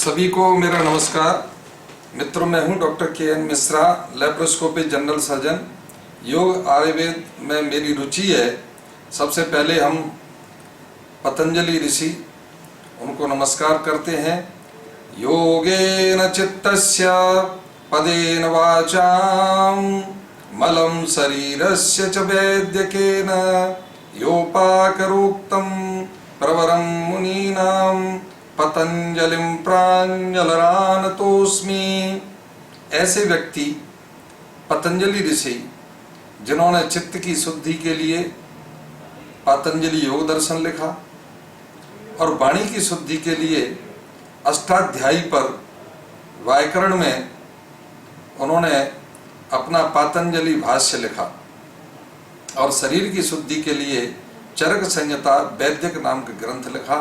सभी को मेरा नमस्कार। मित्रों, मैं हूं doctor K. N.. Mishra, laparoscopic general surgeon. योग आयुर्वेद में मेरी रुचि है। सबसे पहले हम पतंजलि ऋषि, उनको नमस्कार करते हैं। योगेन चित्तस्य पदेन वाचां मलं शरीरस्य च वैद्यकेन योपाकरोक्तं प्रवरं मुनीनां पतंजलिं प्राञ्जलरानतोस्मि। ऐसे व्यक्ति पतंजलि ऋषि, जिन्होंने चित्त की शुद्धि के लिए पतंजलि योग दर्शन लिखा और वाणी की शुद्धि के लिए अष्टाध्यायी पर व्याकरण में उन्होंने अपना पतंजलि भाष्य लिखा और शरीर की शुद्धि के लिए चरक संहिता वैद्यक नाम का ग्रंथ लिखा।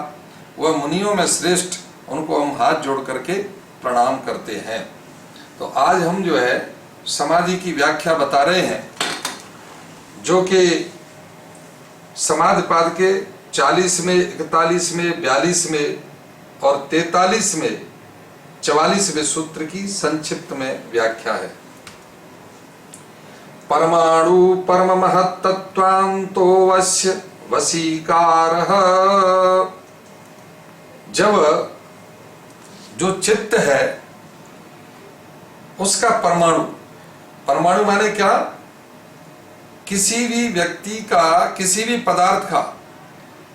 वह मुनियों में श्रेष्ठ, उनको हम हाथ जोड़ करके प्रणाम करते हैं। तो आज हम जो है समाधि की व्याख्या बता रहे हैं, जो कि समाधिपाद के 40वें, 41वें, 42वें और 43वें, 44वें सूत्र की संक्षिप्त में व्याख्या है। परमाणु परम महत्तत्वांतो वश्य वशीकारः। जब जो चित्त है उसका परमाणु माने क्या? किसी भी व्यक्ति का, किसी भी पदार्थ का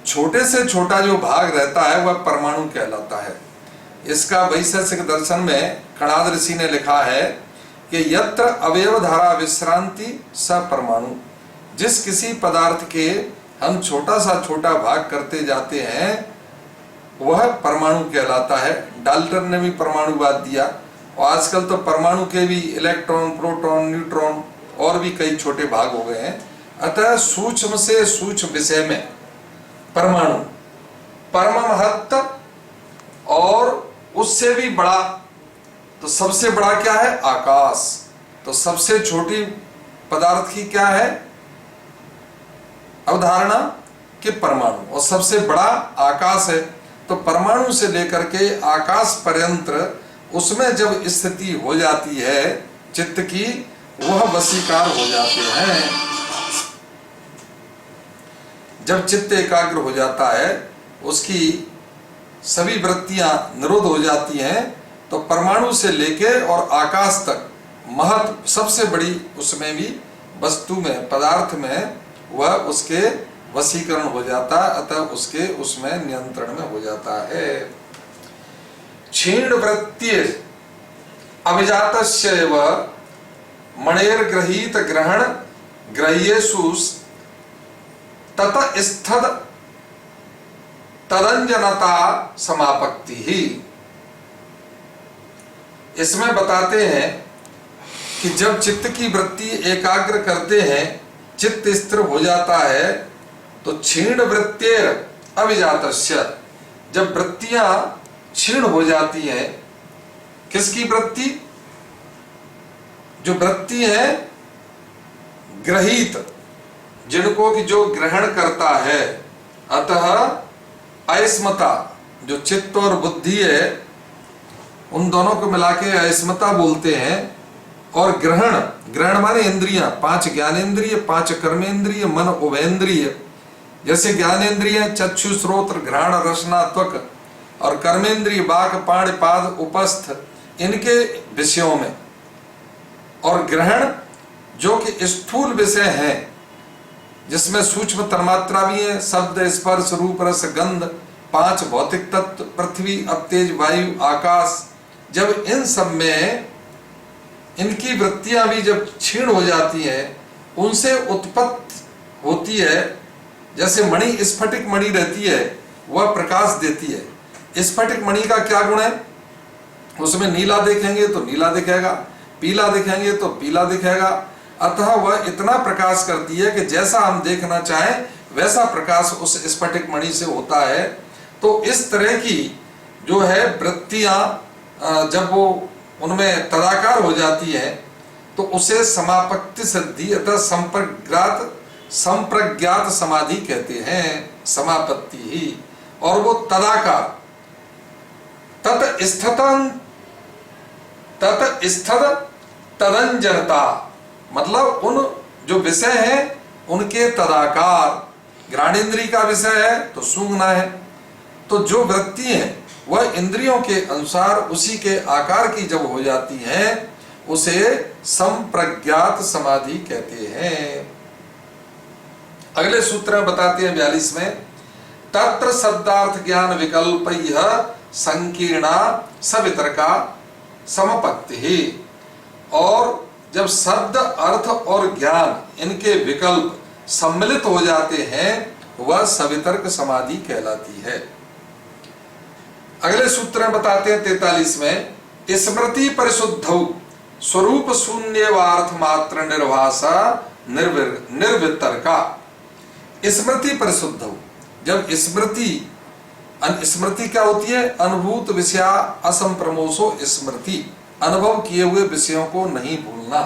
छोटे से छोटा जो भाग रहता है वह परमाणु कहलाता है। इसका वैशेषिक दर्शन में कणाद ऋषि ने लिखा है कि यत्र अवयव धारा विश्रांति स परमाणु। जिस किसी पदार्थ के हम छोटा सा छोटा भाग करते जाते हैं वह परमाणु कहलाता है। डाल्टन ने भी परमाणुवाद दिया और आजकल तो परमाणु के भी इलेक्ट्रॉन, प्रोटॉन, न्यूट्रॉन और भी कई छोटे भाग हो गए हैं। अतः सूक्ष्म से सूक्ष्म विषय में परमाणु परम महत्व और उससे भी बड़ा, तो सबसे बड़ा क्या है? आकाश। तो सबसे छोटी पदार्थ की क्या है अवधारणा? कि परमाणु, और सबसे बड़ा आकाश है। तो परमाणु से लेकर के आकाश पर्यंत उसमें जब स्थिति हो जाती है चित्त की, वह वशीकार हो जाते हैं। जब चित्त एकाग्र हो जाता है, उसकी सभी वृत्तियां निरुद्ध हो जाती हैं, तो परमाणु से लेके और आकाश तक महत्व सबसे बड़ी उसमें भी वस्तु में, पदार्थ में वह उसके वशीकरण हो जाता है। अतः उसके उसमें नियंत्रण में हो जाता है। क्षीण वृत्ति अभिजातस्यैव मणेर्गृहीत ग्रहण ग्रह्येषु ततस्थद तदंजनता समापत्ति ही। इसमें बताते हैं कि जब चित्त की वृत्ति एकाग्र करते हैं, चित्त स्थिर हो जाता है, तो क्षीण वृत्तेर अभिजातस्य, जब वृत्तियां क्षीण हो जाती हैं, किसकी वृत्ति? जो वृत्ति है ग्रहीत, जिनको कि जो ग्रहण करता है। अतः अयस्मता, जो चित्त और बुद्धि है, उन दोनों को मिला के अयस्मता बोलते हैं। और ग्रहण माने इंद्रियां, 5 ज्ञानेन्द्रिय, 5 कर्मेंद्रिय, मन उभेन्द्रिय। जैसे ज्ञानेन्द्रिय चक्षु, श्रोत्र, घ्राण, रसना, त्वक, और कर्मेंद्रिय बाक, पाण, पाद, उपस्थ, इनके विषयों में। और ग्रहण जो कि स्थूल विषय हैं, जिसमें सूक्ष्म तन्मात्रा भी है, शब्द, स्पर्श, रूप, रस, गंध, 5 भौतिक तत्व, पृथ्वी, अब तेज, वायु, आकाश। जब इन सब में इनकी वृत्तियां भी जब क्षीण हो जाती हैं, उनसे उत्पत्ति होती है। जैसे मणि, स्फटिक मणि रहती है, वह प्रकाश देती है। स्फटिक मणि का क्या गुण है? उसमें नीला देखेंगे तो नीला दिखेगा, पीला दिखेंगे तो पीला दिखेगा। अतः वह इतना प्रकाश करती है कि जैसा हम देखना चाहें वैसा प्रकाश उस स्फटिक मणि से होता है। तो इस तरह की जो है वृत्तियां जब वो उनमें तदाकार हो जाती है, तो उसे समापत्ति सिद्धि अतः संप्रज्ञात समाधि कहते हैं, समापत्ति ही। और वो तदाकार ततस्थद तदंजनता, मतलब उन जो विषय है उनके तदाकार। घ्राणेन्द्रिय का विषय है तो सूंघना है, तो जो वृत्ति है वह इंद्रियों के अनुसार उसी के आकार की जब हो जाती है उसे संप्रज्ञात समाधि कहते हैं। अगले सूत्र में बताते हैं 42 में, तत्र शब्दार्थ ज्ञान विकल्प संकीर्णा सवितर्का समपत्ति। और जब शब्द अर्थ और ज्ञान इनके विकल्प सम्मिलित हो जाते हैं वह सवितर्क समाधि कहलाती है। अगले सूत्र में बताते हैं 43 में, स्मृति परिशुद्धौ स्वरूप शून्यवार्थ मात्र निर्भाषा निर्वितर्का। स्मृति परिशुद्धौ, जब स्मृति क्या होती है? अनुभूत विषया असंप्रमोषो स्मृति, अनुभव किए हुए विषयों को नहीं भूलना।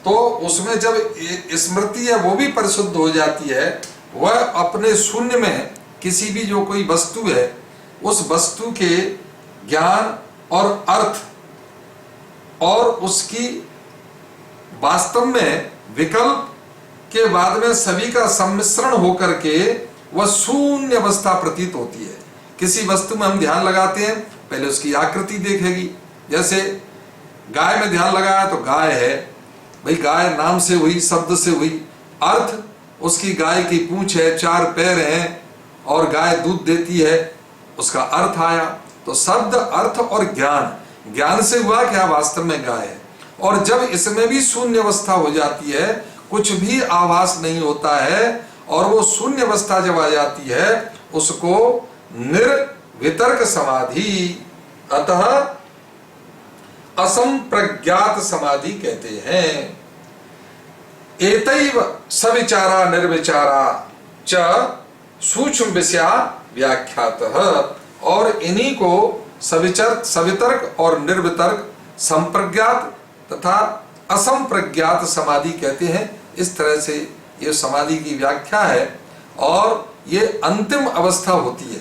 तो उसमें जब स्मृति है वो भी परिशुद्ध हो जाती है, वह अपने शून्य में किसी भी जो कोई वस्तु है उस वस्तु के ज्ञान और अर्थ और उसकी वास्तव में विकल्प के बाद में सभी का सम्मिश्रण होकर के वह शून्य अवस्था प्रतीत होती है। किसी वस्तु में हम ध्यान लगाते हैं, पहले उसकी आकृति देखेगी, जैसे गाय में ध्यान लगाया तो गाय है, भाई गाय नाम से हुई, शब्द से हुई, अर्थ उसकी गाय की पूंछ है, 4 पैर हैं और गाय दूध देती है, उसका अर्थ आया। तो शब्द अर्थ और ज्ञान, ज्ञान से हुआ क्या? वास्तव में गाय है। और जब इसमें भी शून्य अवस्था हो जाती है, कुछ भी आभास नहीं होता है और वो शून्य अवस्था जब आ जाती है उसको निर्वितर्क समाधि अतः असंप्रज्ञात समाधि कहते हैं। एतैव सविचारा निर्विचारा च सूक्ष्म विषया व्याख्यातः, और इन्हीं को सवितर्क और निर्वितर्क, संप्रज्ञात तथा असंप्रज्ञात समाधि कहते हैं। इस तरह से ये समाधि की व्याख्या है और ये अंतिम अवस्था होती है।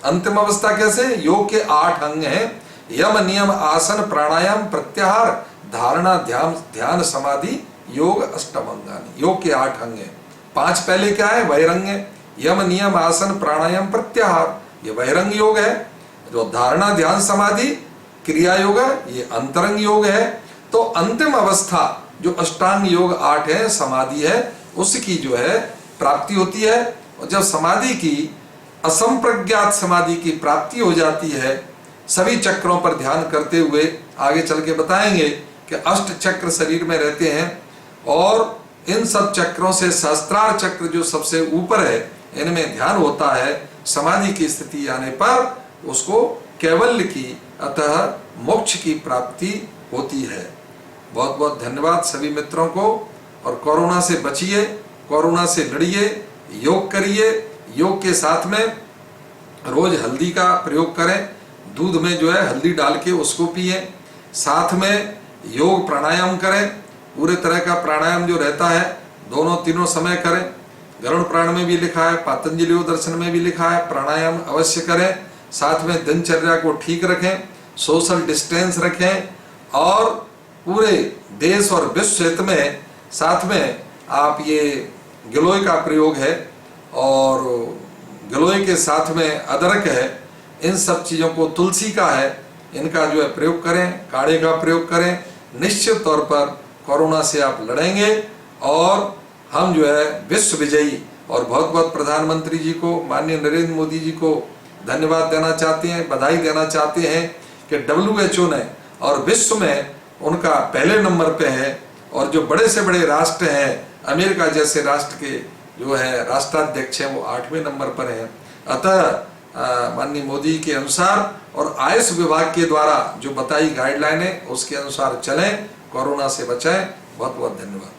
अंतिम अवस्था कैसे? योग के 8 अंग हैं, यम नियम आसन प्राणायाम प्रत्याहार धारणा ध्यान समाधि योग अष्टमंगानि। योग के 8 अंग हैं। 5 पहले क्या है? बहिरंग है। यम नियम आसन प्राणायाम प्रत्याहार ये बहिरंग योग है। जो धारणा ध्यान समाधि क्रिया योग है ये अंतरंग योग है। तो अंतिम अवस्था जो अष्टांग योग 8 है, समाधि है, उसकी जो है प्राप्ति होती है। और जब समाधि की असंप्रज्ञात समाधि की प्राप्ति हो जाती है, सभी चक्रों पर ध्यान करते हुए, आगे चल के बताएंगे कि 8 चक्र शरीर में रहते हैं और इन सब चक्रों से सहस्त्रार चक्र जो सबसे ऊपर है इनमें ध्यान होता है। समाधि की स्थिति आने पर उसको कैवल्य की अतः मोक्ष की प्राप्ति होती है। बहुत बहुत धन्यवाद सभी मित्रों को। और कोरोना से बचिए, कोरोना से लड़िए, योग करिए। योग के साथ में रोज हल्दी का प्रयोग करें, दूध में जो है हल्दी डाल के उसको पिए, साथ में योग प्राणायाम करें। पूरे तरह का प्राणायाम जो रहता है दोनों तीनों समय करें। गरुड़ पुराण में भी लिखा है, पातंजलि दर्शन में भी लिखा है, प्राणायाम अवश्य करें। साथ में दिनचर्या को ठीक रखें, सोशल डिस्टेंस रखें और पूरे देश और विश्व हित में साथ में आप ये गिलोय का प्रयोग है और गिलोय के साथ में अदरक है, इन सब चीज़ों को, तुलसी का है, इनका जो है प्रयोग करें, काढ़े का प्रयोग करें। निश्चित तौर पर कोरोना से आप लड़ेंगे और हम जो है विश्व विजयी। और बहुत बहुत प्रधानमंत्री जी को, माननीय नरेंद्र मोदी जी को धन्यवाद देना चाहते हैं, बधाई देना चाहते हैं कि WHO ने और विश्व में उनका पहले नंबर पे है। और जो बड़े से बड़े राष्ट्र हैं, अमेरिका जैसे राष्ट्र के जो है राष्ट्राध्यक्ष हैं वो 8वें नंबर पर हैं। अतः माननीय मोदी के अनुसार और आयुष विभाग के द्वारा जो बताई गाइडलाइन है उसके अनुसार चलें, कोरोना से बचाएं। बहुत बहुत धन्यवाद।